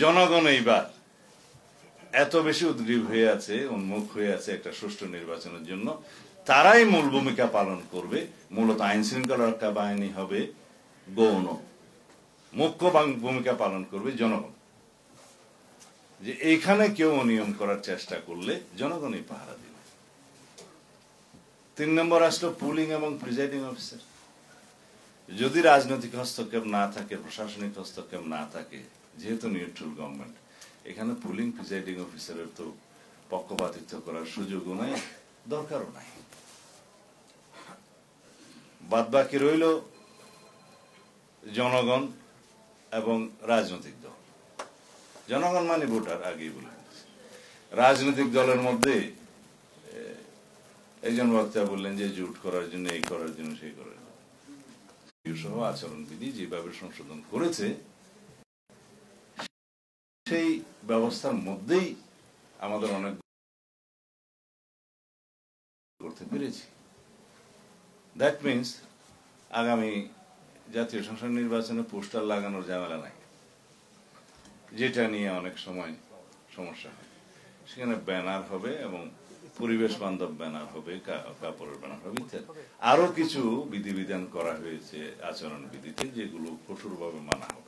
জনগণ এইবার এত বেশি উদ্গ্রীব হয়ে আছে, উন্মুখ হয়ে আছে একটা সুষ্ঠু নির্বাচনের জন্য। তারাই মূল ভূমিকা পালন করবে। মূলত আইন শৃঙ্খলা রক্ষা বাহিনী হবে গৌণ, মুখ্য ভূমিকা পালন করবে জনগণ। যে এইখানে কেউ অনিয়ম করার চেষ্টা করলে জনগণই পাহারা দিবে। 3 নম্বর আসলো পুলিং এবং প্রিজাইডিং অফিসার। যদি রাজনৈতিক হস্তক্ষেপ না থাকে, প্রশাসনিক হস্তক্ষেপ না থাকে, যেহেতু নিউট্রাল গভর্নমেন্ট, এখানে পুলিং প্রিজাইডিং অফিসারের তো পক্ষপাতিত্ব করার সুযোগও নাই, দরকারও নাই। বাদ বাকি রইল জনগণ এবং রাজনৈতিক দল। জনগণ মানে ভোটার, আগেই বলে রাজনৈতিক দলের মধ্যে একজন বক্তা বললেন যে জোট করার জন্য, এই করার জন্য, সেই করার জন্য সহ আচরণবিধি যেভাবে সংশোধন করেছে সেই ব্যবস্থার মধ্যেই আমাদের অনেক করতে পেরেছি। দ্যাট মিনস আগামী জাতীয় সংসদ নির্বাচনে পোস্টার লাগানোর ঝামেলা নাই, যেটা নিয়ে অনেক সময় সমস্যা হয়। সেখানে ব্যানার হবে এবং পরিবেশ বান্ধব ব্যানার হবে, কাপড়ের ব্যানার হবে ইত্যাদি। আরো কিছু বিধিবিধান করা হয়েছে আচরণ বিধিতে, যেগুলো কঠোরভাবে মানা হবে।